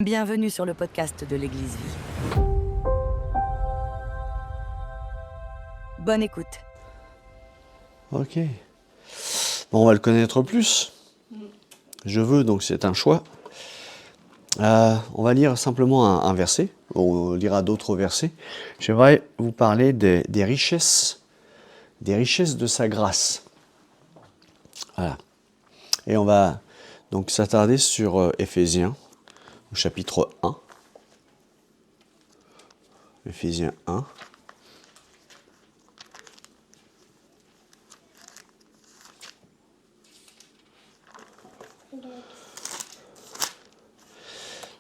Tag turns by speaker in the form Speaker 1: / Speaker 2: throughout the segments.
Speaker 1: Bienvenue sur le podcast de l'Église Vie. Bonne écoute.
Speaker 2: Ok. Bon, on va le connaître plus. Je veux, donc c'est un choix. On va lire simplement un verset. On lira d'autres versets. J'aimerais vous parler des richesses de sa grâce. Voilà. Et on va donc s'attarder sur Éphésiens, au chapitre 1. Éphésiens 1.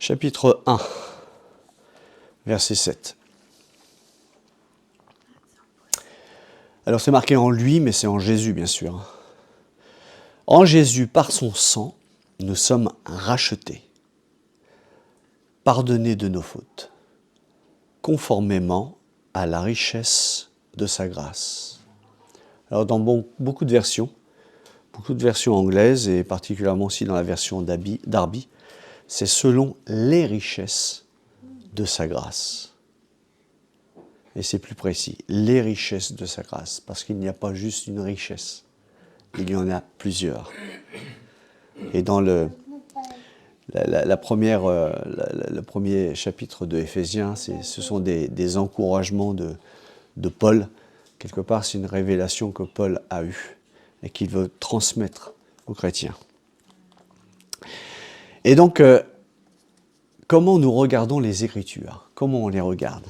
Speaker 2: Chapitre 1, verset 7. Alors c'est marqué en lui, mais c'est en Jésus, bien sûr. En Jésus, par son sang, nous sommes rachetés, pardonnés de nos fautes, conformément à la richesse de sa grâce. Alors dans beaucoup de versions anglaises, et particulièrement aussi dans la version Darby, c'est selon les richesses de sa grâce. Et c'est plus précis, les richesses de sa grâce, parce qu'il n'y a pas juste une richesse, il y en a plusieurs. Et dans le premier chapitre de Éphésiens, ce sont des encouragements de Paul. Quelque part, c'est une révélation que Paul a eue et qu'il veut transmettre aux chrétiens. Et donc, comment nous regardons les Écritures? Comment on les regarde?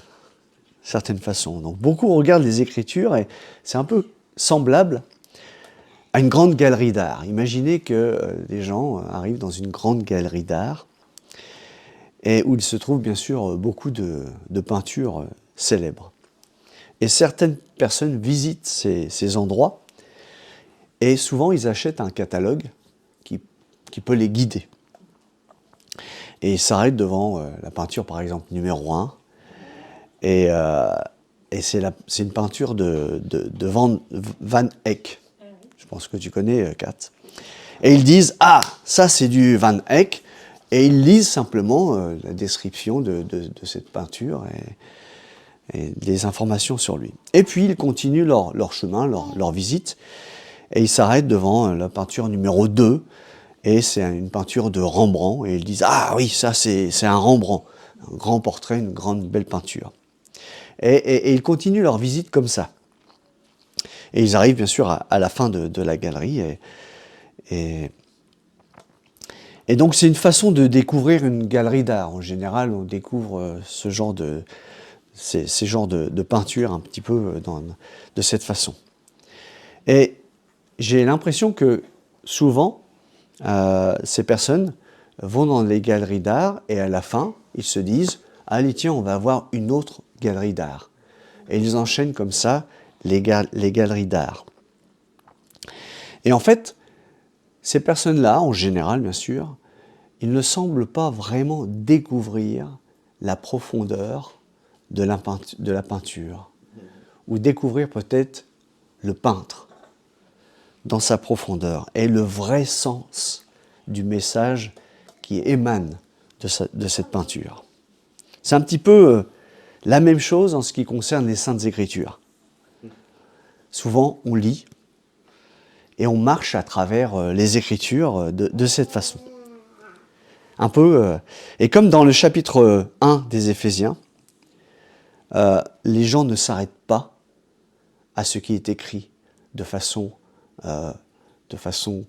Speaker 2: Certaines façons. Donc, beaucoup regardent les Écritures et c'est un peu semblable à une grande galerie d'art. Imaginez que des gens arrivent dans une grande galerie d'art et où il se trouve bien sûr beaucoup de peintures célèbres. Et certaines personnes visitent ces endroits et souvent ils achètent un catalogue qui peut les guider. Et ils s'arrêtent devant la peinture par exemple numéro 1 et c'est une peinture de Van Eyck. Je pense que tu connais, Kat. Et ils disent, ah, ça c'est du Van Eyck. Et ils lisent simplement la description de cette peinture et des informations sur lui. Et puis ils continuent leur chemin, leur visite. Et ils s'arrêtent devant la peinture numéro 2. Et c'est une peinture de Rembrandt. Et ils disent, ah oui, ça c'est un Rembrandt. Un grand portrait, une grande belle peinture. Et ils continuent leur visite comme ça. Et ils arrivent bien sûr à la fin de la galerie. Et donc c'est une façon de découvrir une galerie d'art. En général, on découvre ces genres de peintures un petit peu de cette façon. Et j'ai l'impression que souvent, ces personnes vont dans les galeries d'art et à la fin, ils se disent « Allez, tiens, on va voir une autre galerie d'art ». Et ils enchaînent comme ça les galeries d'art. Et en fait, ces personnes-là, en général bien sûr, ils ne semblent pas vraiment découvrir la profondeur de la peinture, ou découvrir peut-être le peintre dans sa profondeur, et le vrai sens du message qui émane de cette peinture. C'est un petit peu la même chose en ce qui concerne les Saintes Écritures. Souvent, on lit et on marche à travers les Écritures de cette façon. Un peu, et comme dans le chapitre 1 des Éphésiens, les gens ne s'arrêtent pas à ce qui est écrit de façon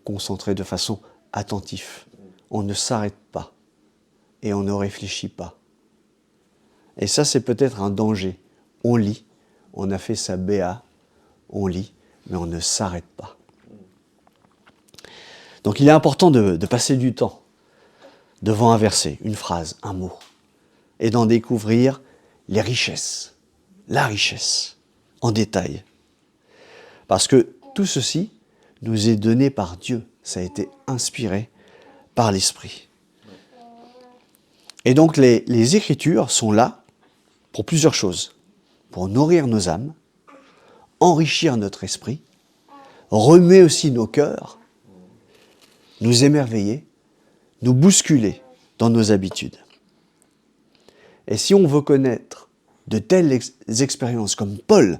Speaker 2: concentrée, de façon attentive. On ne s'arrête pas et on ne réfléchit pas. Et ça, c'est peut-être un danger. On lit, on a fait sa BA, on lit, mais on ne s'arrête pas. Donc il est important de passer du temps devant un verset, une phrase, un mot, et d'en découvrir les richesses, la richesse, en détail. Parce que tout ceci nous est donné par Dieu, ça a été inspiré par l'Esprit. Et donc les Écritures sont là pour plusieurs choses. Pour nourrir nos âmes, enrichir notre esprit, remuer aussi nos cœurs, nous émerveiller, nous bousculer dans nos habitudes. Et si on veut connaître de telles expériences comme Paul,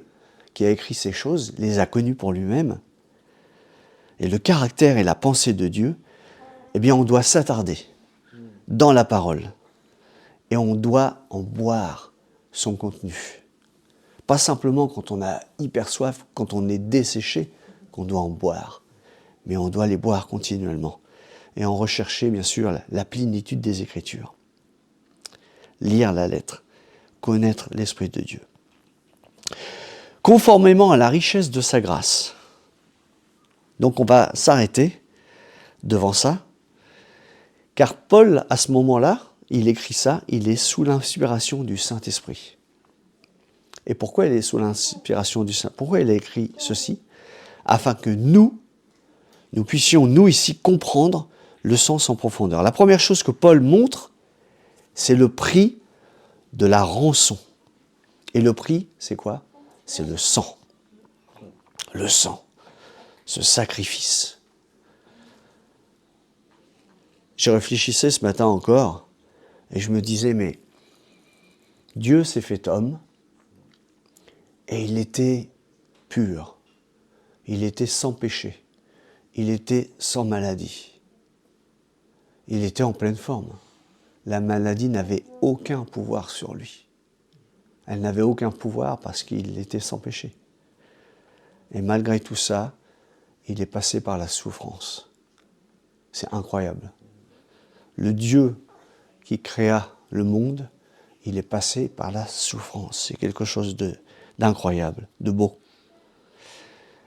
Speaker 2: qui a écrit ces choses, les a connues pour lui-même, et le caractère et la pensée de Dieu, eh bien on doit s'attarder dans la parole. Et on doit en boire son contenu. Pas simplement quand on a hyper soif, quand on est desséché, qu'on doit en boire. Mais on doit les boire continuellement. Et en rechercher, bien sûr, la plénitude des Écritures. Lire la lettre, connaître l'Esprit de Dieu. Conformément à la richesse de sa grâce. Donc on va s'arrêter devant ça. Car Paul, à ce moment-là, il écrit ça, il est sous l'inspiration du Saint-Esprit. Et pourquoi il est sous l'inspiration du Saint-Esprit? Pourquoi il a écrit ceci? Afin que nous puissions, nous ici, comprendre le sens en profondeur. La première chose que Paul montre, c'est le prix de la rançon. Et le prix, c'est quoi? C'est le sang. Le sang. Ce sacrifice. J'y réfléchissais ce matin encore, et je me disais, mais Dieu s'est fait homme, et il était pur. Il était sans péché. Il était sans maladie. Il était en pleine forme. La maladie n'avait aucun pouvoir sur lui. Elle n'avait aucun pouvoir parce qu'il était sans péché. Et malgré tout ça, il est passé par la souffrance. C'est incroyable. Le Dieu qui créa le monde, il est passé par la souffrance. C'est quelque chose d'incroyable, de beau.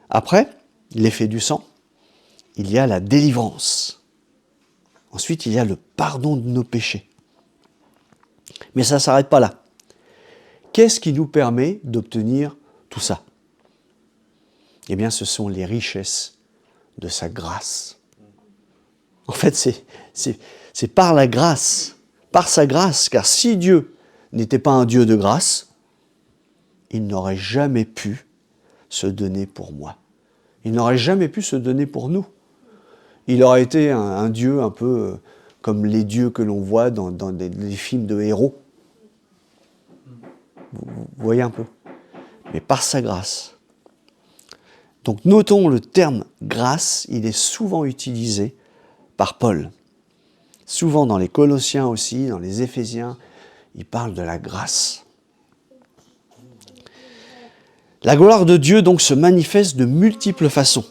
Speaker 2: Après, l'effet du sang, il y a la délivrance. Ensuite, il y a le pardon de nos péchés. Mais ça ne s'arrête pas là. Qu'est-ce qui nous permet d'obtenir tout ça? Eh bien, ce sont les richesses de sa grâce. En fait, c'est par la grâce, par sa grâce, car si Dieu n'était pas un Dieu de grâce, il n'aurait jamais pu se donner pour moi. Il n'aurait jamais pu se donner pour nous. Il aurait été un Dieu un peu comme les dieux que l'on voit dans des films de héros. Vous voyez un peu. Mais par sa grâce. Donc notons le terme grâce, il est souvent utilisé par Paul. Souvent dans les Colossiens aussi, dans les Éphésiens, il parle de la grâce. La gloire de Dieu donc se manifeste de multiples façons,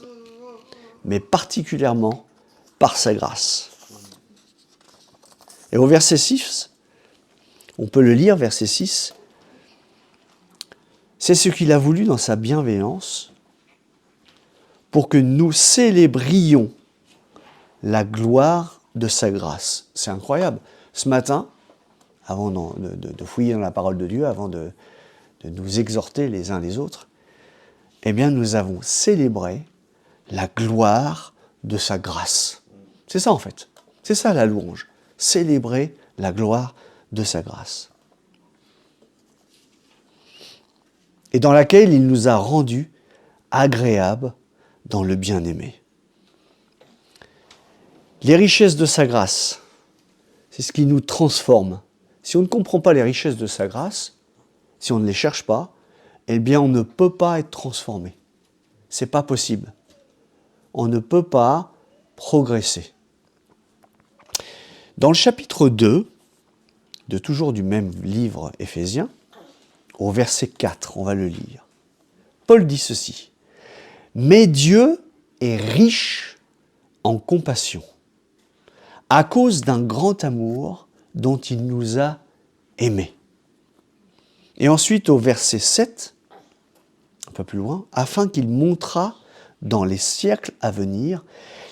Speaker 2: mais particulièrement par sa grâce. Et au verset 6, on peut le lire, verset 6, c'est ce qu'il a voulu dans sa bienveillance pour que nous célébrions la gloire de sa grâce. C'est incroyable. Ce matin, avant de fouiller dans la parole de Dieu, avant de nous exhorter les uns les autres, eh bien nous avons célébré la gloire de sa grâce. C'est ça en fait. C'est ça la louange. Célébrer la gloire de sa grâce. Et dans laquelle il nous a rendus agréables dans le bien-aimé. Les richesses de sa grâce, c'est ce qui nous transforme. Si on ne comprend pas les richesses de sa grâce, si on ne les cherche pas, eh bien on ne peut pas être transformé. C'est pas possible. On ne peut pas progresser. Dans le chapitre 2, de toujours du même livre Éphésiens, au verset 4, on va le lire. Paul dit ceci. « Mais Dieu est riche en compassion, à cause d'un grand amour dont il nous a aimés. » Et ensuite au verset 7, un peu plus loin, « afin qu'il montrât dans les siècles à venir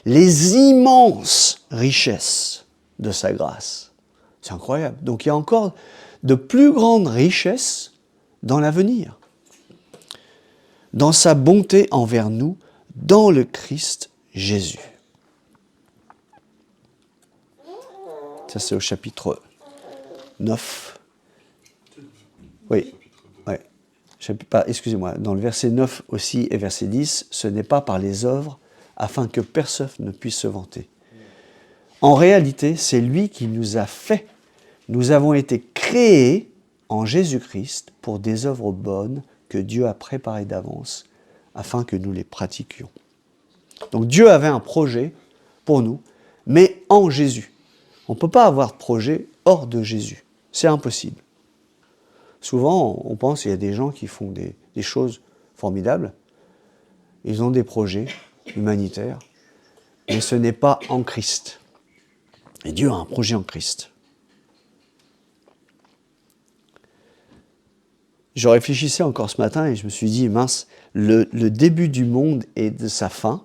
Speaker 2: les immenses richesses de sa grâce. » C'est incroyable. Donc il y a encore de plus grandes richesses dans l'avenir. Dans sa bonté envers nous, dans le Christ Jésus. Ça, c'est au chapitre 9. Oui, ouais. Excusez-moi, dans le verset 9 aussi et verset 10, ce n'est pas par les œuvres, afin que personne ne puisse se vanter. En réalité, c'est lui qui nous a fait. Nous avons été créés créés en Jésus-Christ pour des œuvres bonnes que Dieu a préparées d'avance afin que nous les pratiquions. Donc Dieu avait un projet pour nous, mais en Jésus. On ne peut pas avoir de projet hors de Jésus. C'est impossible. Souvent, on pense qu'il y a des gens qui font des choses formidables. Ils ont des projets humanitaires, mais ce n'est pas en Christ. Et Dieu a un projet en Christ. Je réfléchissais encore ce matin et je me suis dit, mince, le début du monde et de sa fin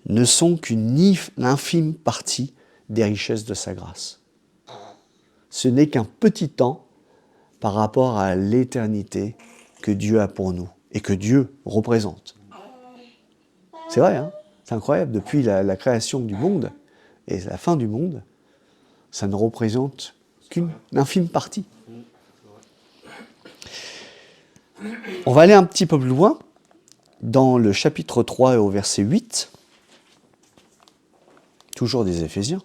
Speaker 2: ne sont qu'une infime partie des richesses de sa grâce. Ce n'est qu'un petit temps par rapport à l'éternité que Dieu a pour nous et que Dieu représente. C'est vrai, hein? C'est incroyable. Depuis la création du monde et la fin du monde, ça ne représente qu'une infime partie. On va aller un petit peu plus loin, dans le chapitre 3 et au verset 8, toujours des Éphésiens.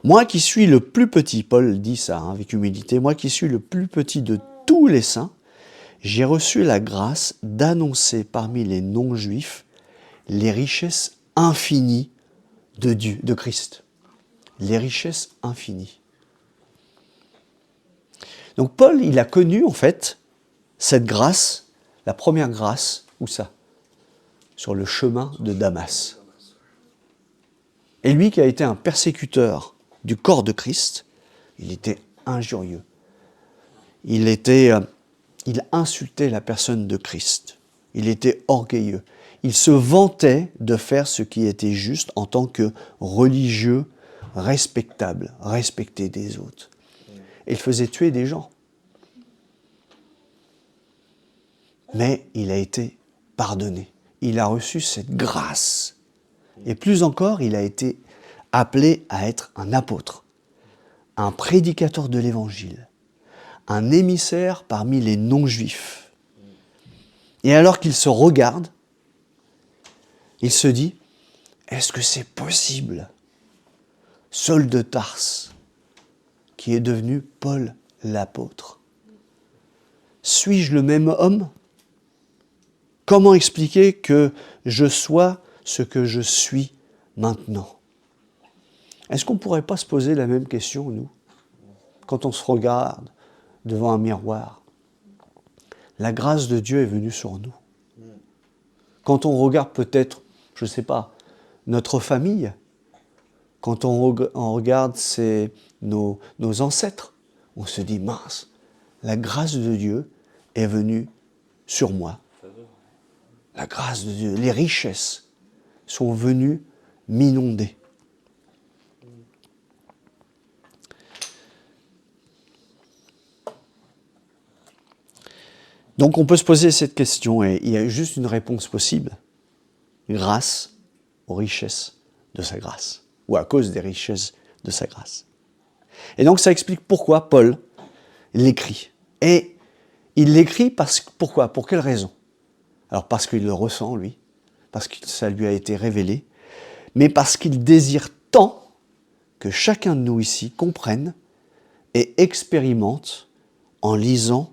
Speaker 2: Moi qui suis le plus petit, Paul dit ça avec humilité, moi qui suis le plus petit de tous les saints, j'ai reçu la grâce d'annoncer parmi les non-juifs les richesses infinies de Dieu, de Christ. Les richesses infinies. Donc Paul, il a connu en fait cette grâce, la première grâce, où ça? Sur le chemin de Damas. Et lui qui a été un persécuteur du corps de Christ, il était injurieux. Il insultait la personne de Christ. Il était orgueilleux. Il se vantait de faire ce qui était juste en tant que religieux respectable, respecté des autres. Et il faisait tuer des gens. Mais il a été pardonné. Il a reçu cette grâce. Et plus encore, il a été appelé à être un apôtre, un prédicateur de l'Évangile, un émissaire parmi les non-juifs. Et alors qu'il se regarde, il se dit, est-ce que c'est possible? Saul de Tarse, qui est devenu Paul l'apôtre. Suis-je le même homme? Comment expliquer que je sois ce que je suis maintenant? Est-ce qu'on ne pourrait pas se poser la même question, nous, quand on se regarde devant un miroir? La grâce de Dieu est venue sur nous. Quand on regarde peut-être, je ne sais pas, notre famille, quand on regarde nos ancêtres, on se dit, mince, la grâce de Dieu est venue sur moi. La grâce de Dieu, les richesses sont venues m'inonder. Donc on peut se poser cette question et il y a juste une réponse possible. Grâce aux richesses de sa grâce, ou à cause des richesses de sa grâce. Et donc ça explique pourquoi Paul l'écrit. Et il l'écrit pourquoi? Pour quelle raison? Alors parce qu'il le ressent, lui, parce que ça lui a été révélé, mais parce qu'il désire tant que chacun de nous ici comprenne et expérimente en lisant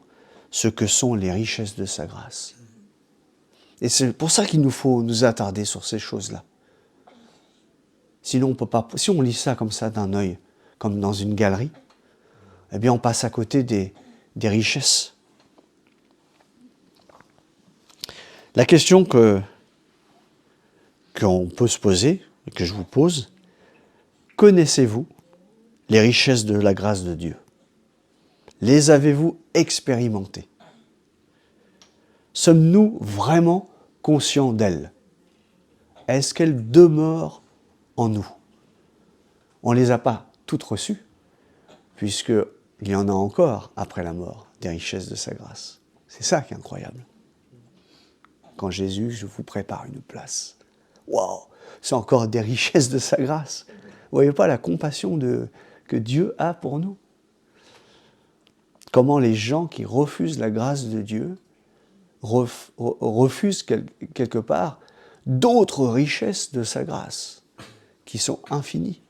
Speaker 2: ce que sont les richesses de sa grâce. Et c'est pour ça qu'il nous faut nous attarder sur ces choses-là. Sinon, on peut pas. Si on lit ça comme ça d'un œil, comme dans une galerie, eh bien on passe à côté des richesses. La question qu'on peut se poser, et que je vous pose, connaissez-vous les richesses de la grâce de Dieu? Les avez-vous expérimentées? Sommes-nous vraiment conscients d'elles? Est-ce qu'elles demeurent en nous? On ne les a pas toutes reçues, puisqu'il y en a encore après la mort, des richesses de sa grâce. C'est ça qui est incroyable. Quand Jésus, je vous prépare une place. Waouh, c'est encore des richesses de sa grâce. Vous ne voyez pas la compassion que Dieu a pour nous? Comment les gens qui refusent la grâce de Dieu refusent quelque part d'autres richesses de sa grâce qui sont infinies.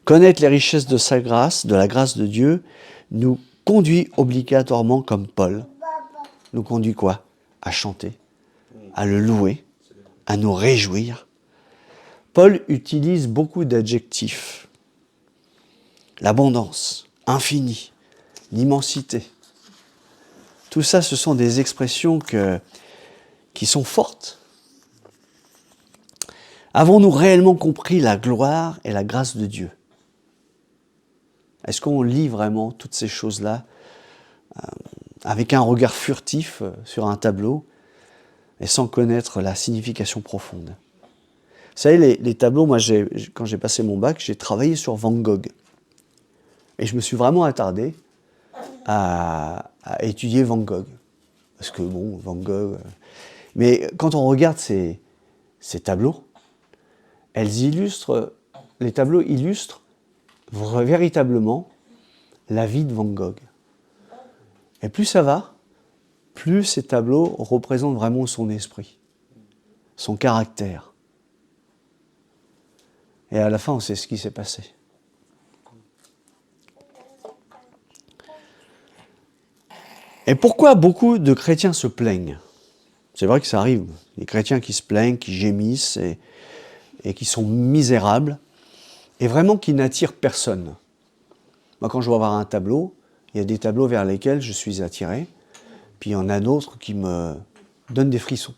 Speaker 2: Connaître les richesses de sa grâce, de la grâce de Dieu, nous conduit obligatoirement, comme Paul, nous conduit quoi? À chanter, à le louer, à nous réjouir. Paul utilise beaucoup d'adjectifs. L'abondance, infini, l'immensité. Tout ça, ce sont des expressions qui sont fortes. Avons-nous réellement compris la gloire et la grâce de Dieu? Est-ce qu'on lit vraiment toutes ces choses-là avec un regard furtif sur un tableau et sans connaître la signification profonde? Vous savez, les tableaux, moi, quand j'ai passé mon bac, j'ai travaillé sur Van Gogh. Et je me suis vraiment attardé à étudier Van Gogh. Parce que, bon, Van Gogh... Mais quand on regarde ces tableaux, les tableaux illustrent véritablement la vie de Van Gogh. Et plus ça va, plus ces tableaux représentent vraiment son esprit, son caractère. Et à la fin, on sait ce qui s'est passé. Et pourquoi beaucoup de chrétiens se plaignent? C'est vrai que ça arrive. Les chrétiens qui se plaignent, qui gémissent et qui sont misérables et vraiment qui n'attirent personne. Moi, quand je vais voir un tableau, il y a des tableaux vers lesquels je suis attiré, puis il y en a d'autres qui me donnent des frissons.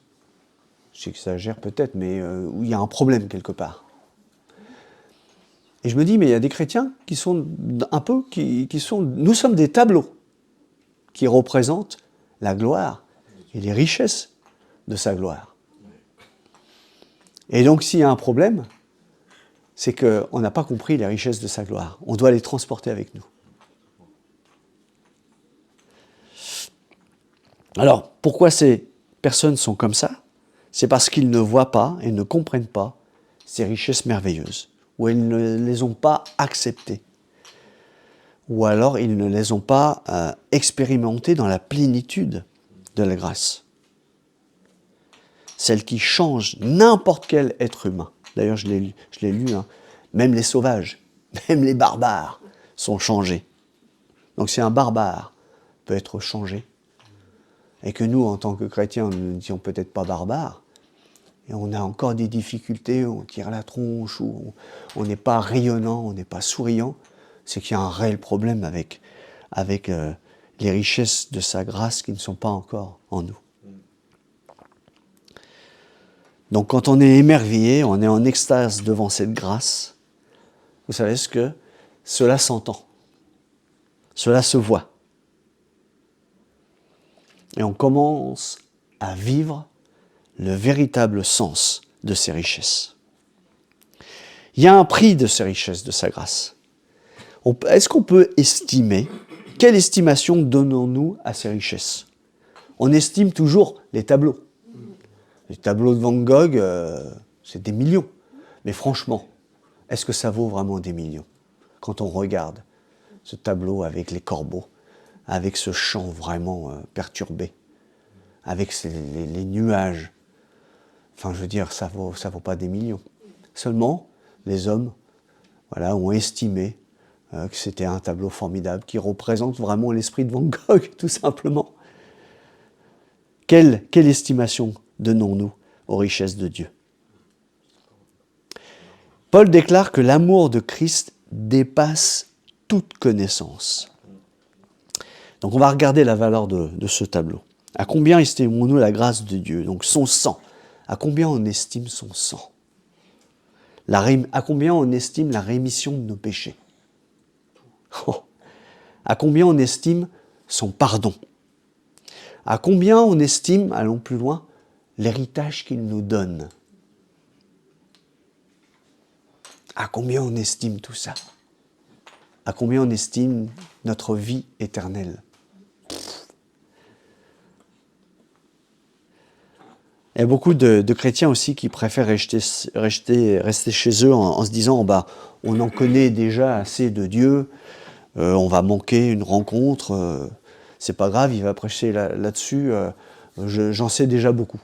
Speaker 2: J'exagère peut-être, mais où il y a un problème quelque part. Et je me dis, mais il y a des chrétiens qui sont un peu, nous sommes des tableaux qui représentent la gloire et les richesses de sa gloire. Et donc, s'il y a un problème, c'est qu'on n'a pas compris les richesses de sa gloire. On doit les transporter avec nous. Alors, pourquoi ces personnes sont comme ça? C'est parce qu'ils ne voient pas et ne comprennent pas ces richesses merveilleuses, ou ils ne les ont pas acceptées, ou alors ils ne les ont pas expérimentées dans la plénitude de la grâce. Celle qui change n'importe quel être humain. D'ailleurs, je l'ai lu, hein. Même les sauvages, même les barbares sont changés. Donc si un barbare peut être changé, et que nous, en tant que chrétiens, nous ne disons peut-être pas barbares, et on a encore des difficultés, on tire la tronche, ou on n'est pas rayonnant, on n'est pas souriant, c'est qu'il y a un réel problème avec les richesses de sa grâce qui ne sont pas encore en nous. Donc quand on est émerveillé, on est en extase devant cette grâce, vous savez ce que cela s'entend, cela se voit. Et on commence à vivre le véritable sens de ces richesses. Il y a un prix de ces richesses, de sa grâce. Est-ce qu'on peut estimer, quelle estimation donnons-nous à ces richesses? On estime toujours les tableaux. Les tableaux de Van Gogh, c'est des millions. Mais franchement, est-ce que ça vaut vraiment des millions? Quand on regarde ce tableau avec les corbeaux, avec ce champ vraiment perturbé, avec les nuages, enfin je veux dire, ça vaut pas des millions. Seulement, les hommes ont estimé que c'était un tableau formidable qui représente vraiment l'esprit de Van Gogh, tout simplement. Quelle estimation donnons-nous aux richesses de Dieu? Paul déclare que l'amour de Christ dépasse toute connaissance. Donc on va regarder la valeur de ce tableau. À combien estimons-nous la grâce de Dieu? Donc son sang. À combien on estime son sang? À combien on estime la rémission de nos péchés? À combien on estime son pardon? À combien on estime, allons plus loin, l'héritage qu'il nous donne? À combien on estime tout ça? À combien on estime notre vie éternelle? Il y a beaucoup de chrétiens aussi qui préfèrent rester chez eux en se disant on en connaît déjà assez de Dieu, on va manquer une rencontre, c'est pas grave, il va prêcher là-dessus, j'en sais déjà beaucoup.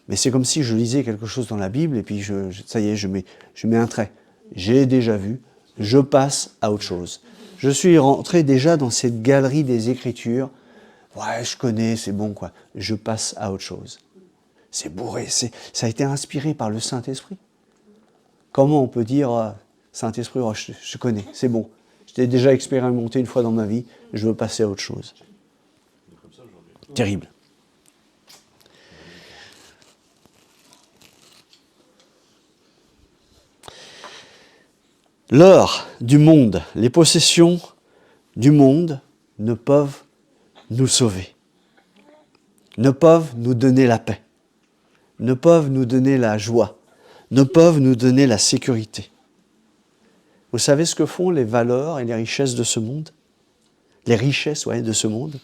Speaker 2: Mais c'est comme si je lisais quelque chose dans la Bible et puis ça y est, je mets un trait. J'ai déjà vu, Je passe à autre chose. Je suis rentré déjà dans cette galerie des Écritures. Ouais, je connais, c'est bon, quoi. Je passe à autre chose. C'est bourré, ça a été inspiré par le Saint-Esprit. Comment on peut dire, Saint-Esprit, oh, je connais, c'est bon. Je l'ai déjà expérimenté une fois dans ma vie, je veux passer à autre chose. Terrible. L'or du monde, les possessions du monde ne peuvent nous sauver, ne peuvent nous donner la paix, ne peuvent nous donner la joie, ne peuvent nous donner la sécurité. Vous savez ce que font les valeurs et les richesses de ce monde? Les richesses, de ce monde?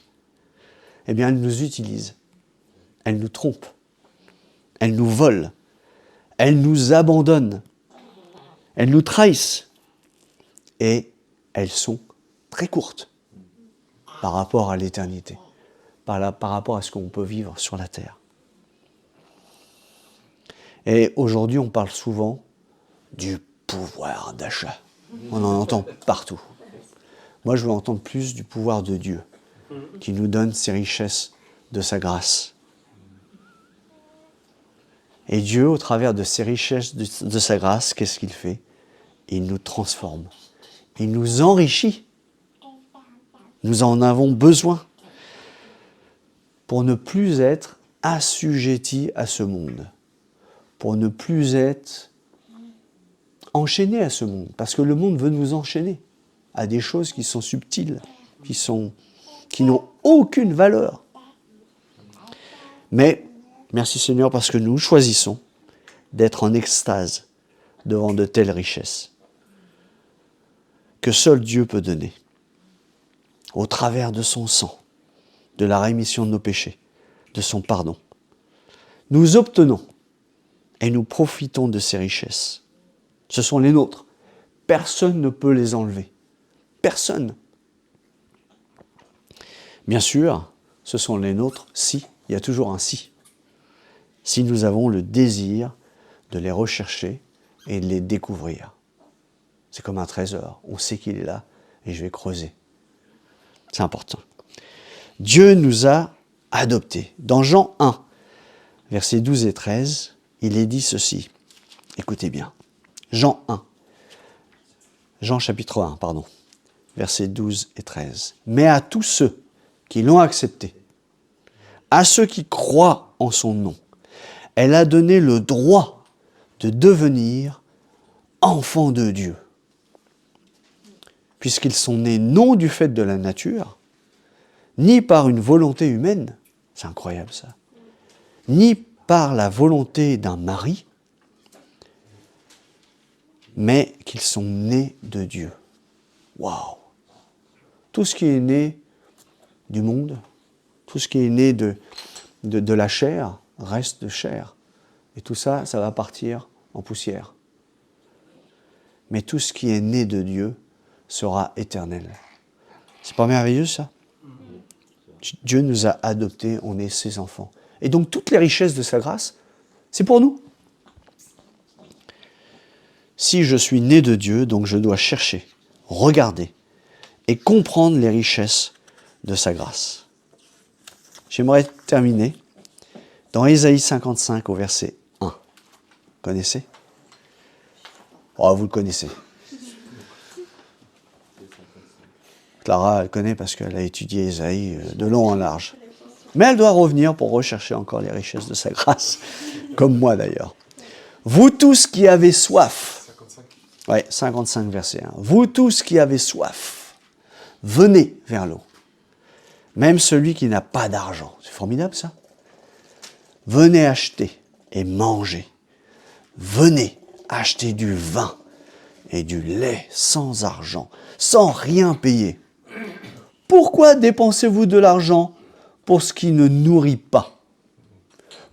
Speaker 2: Eh bien, elles nous utilisent, elles nous trompent, elles nous volent, elles nous abandonnent, elles nous trahissent. Et elles sont très courtes par rapport à l'éternité, par rapport à ce qu'on peut vivre sur la terre. Et aujourd'hui, on parle souvent du pouvoir d'achat. On en entend partout. Moi, je veux entendre plus du pouvoir de Dieu, qui nous donne ses richesses de sa grâce. Et Dieu, au travers de ses richesses de sa grâce, qu'est-ce qu'il fait? Il nous transforme. Il nous enrichit. Nous en avons besoin pour ne plus être assujettis à ce monde, pour ne plus être enchaînés à ce monde, parce que le monde veut nous enchaîner à des choses qui sont subtiles, qui n'ont aucune valeur. Mais, merci Seigneur, parce que nous choisissons d'être en extase devant de telles richesses que seul Dieu peut donner, au travers de son sang, de la rémission de nos péchés, de son pardon. Nous obtenons et nous profitons de ces richesses. Ce sont les nôtres. Personne ne peut les enlever. Personne. Bien sûr, ce sont les nôtres si, il y a toujours un si. Si nous avons le désir de les rechercher et de les découvrir. C'est comme un trésor. On sait qu'il est là et je vais creuser. C'est important. Dieu nous a adoptés. Dans Jean 1, versets 12 et 13, il est dit ceci. Écoutez bien. Jean chapitre 1, versets 12 et 13. Mais à tous ceux qui l'ont accepté, à ceux qui croient en son nom, elle a donné le droit de devenir enfants de Dieu. Puisqu'ils sont nés non du fait de la nature, ni par une volonté humaine, c'est incroyable ça, ni par la volonté d'un mari, mais qu'ils sont nés de Dieu. Waouh! Tout ce qui est né du monde, tout ce qui est né de la chair, reste de chair. Et tout ça, ça va partir en poussière. Mais tout ce qui est né de Dieu sera éternel. C'est pas merveilleux ça? Dieu nous a adoptés, on est ses enfants. Et donc toutes les richesses de sa grâce, c'est pour nous. Si je suis né de Dieu, donc je dois chercher, regarder et comprendre les richesses de sa grâce. J'aimerais terminer dans Ésaïe 55 au verset 1. Vous connaissez? Oh, vous le connaissez. Clara, elle connaît parce qu'elle a étudié Ésaïe de long en large. Mais elle doit revenir pour rechercher encore les richesses de sa grâce, comme moi d'ailleurs. Vous tous qui avez soif, 55 verset 1. Vous tous qui avez soif, venez vers l'eau. Même celui qui n'a pas d'argent. C'est formidable ça. Venez acheter et manger. Venez acheter du vin et du lait sans argent, sans rien payer. Pourquoi dépensez-vous de l'argent pour ce qui ne nourrit pas?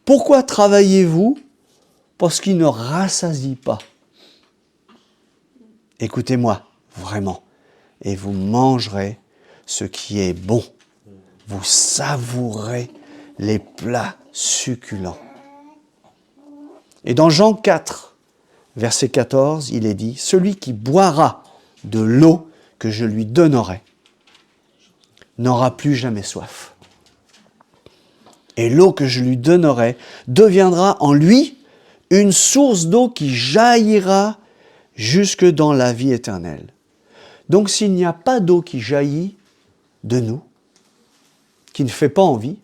Speaker 2: Pourquoi travaillez-vous pour ce qui ne rassasie pas? Écoutez-moi, vraiment, et vous mangerez ce qui est bon. Vous savourez les plats succulents. Et dans Jean 4, verset 14, il est dit, « Celui qui boira de l'eau que je lui donnerai n'aura plus jamais soif. Et l'eau que je lui donnerai deviendra en lui une source d'eau qui jaillira jusque dans la vie éternelle. Donc s'il n'y a pas d'eau qui jaillit de nous, qui ne fait pas envie,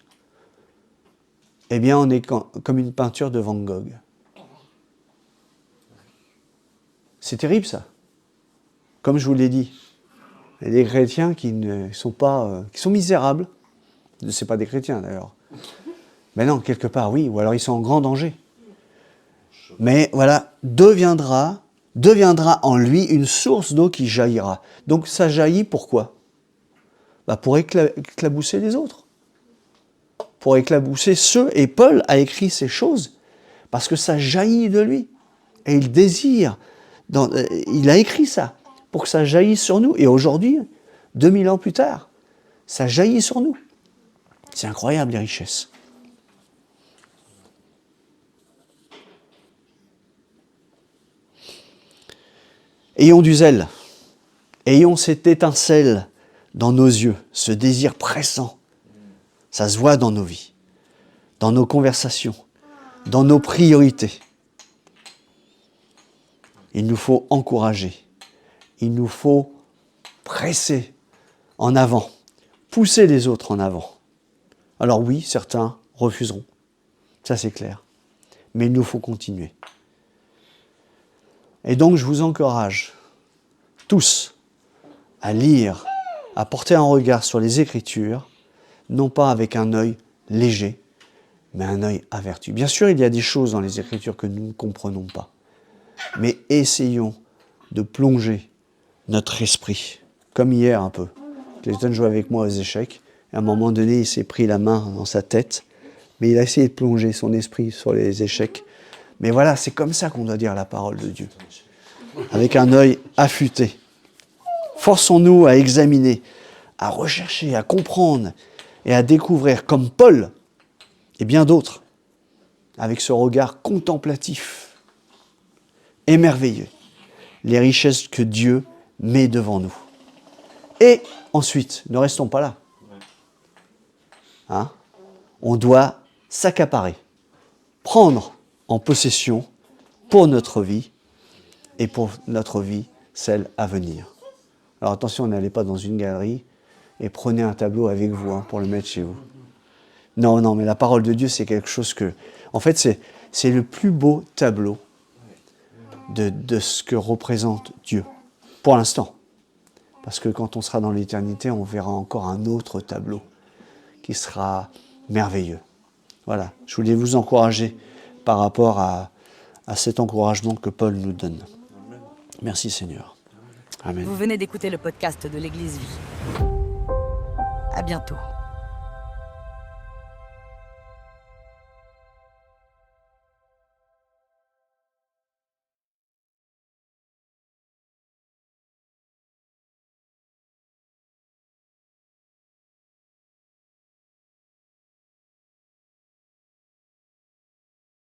Speaker 2: eh bien on est comme une peinture de Van Gogh. C'est terrible ça. Comme je vous l'ai dit, il y a des chrétiens qui ne sont pas, qui sont misérables. Ce n'est pas des chrétiens d'ailleurs. Mais non, quelque part oui, ou alors ils sont en grand danger. Mais voilà, deviendra en lui une source d'eau qui jaillira. Donc ça jaillit pourquoi ? Pour éclabousser les autres. Pour éclabousser ceux, et Paul a écrit ces choses, parce que ça jaillit de lui. Et il désire, il a écrit ça, pour que ça jaillisse sur nous. Et aujourd'hui, 2000 ans plus tard, ça jaillit sur nous. C'est incroyable les richesses. Ayons du zèle, ayons cette étincelle dans nos yeux, ce désir pressant. Ça se voit dans nos vies, dans nos conversations, dans nos priorités. Il nous faut encourager, il nous faut presser en avant, pousser les autres en avant. Alors oui, certains refuseront, ça c'est clair, mais il nous faut continuer. Et donc je vous encourage tous à lire, à porter un regard sur les Écritures, non pas avec un œil léger, mais un œil averti. Bien sûr, il y a des choses dans les Écritures que nous ne comprenons pas, mais essayons de plonger notre esprit, comme hier un peu. Clayton jouait avec moi aux échecs, et à un moment donné, il s'est pris la main dans sa tête, mais il a essayé de plonger son esprit sur les échecs. Mais voilà, c'est comme ça qu'on doit dire la parole de Dieu, avec un œil affûté. Forçons-nous à examiner, à rechercher, à comprendre et à découvrir, comme Paul et bien d'autres, avec ce regard contemplatif et merveilleux, les richesses que Dieu met devant nous. Et ensuite, ne restons pas là. On doit s'accaparer, prendre en possession pour notre vie et pour notre vie, celle à venir. Alors attention, n'allez pas dans une galerie et prenez un tableau avec vous pour le mettre chez vous. Non, mais la parole de Dieu, c'est quelque chose que... En fait, c'est le plus beau tableau de ce que représente Dieu, pour l'instant. Parce que quand on sera dans l'éternité, on verra encore un autre tableau qui sera merveilleux. Voilà, je voulais vous encourager par rapport à cet encouragement que Paul nous donne. Merci Seigneur. Amen.
Speaker 1: Vous venez d'écouter le podcast de l'Église Vie. À bientôt.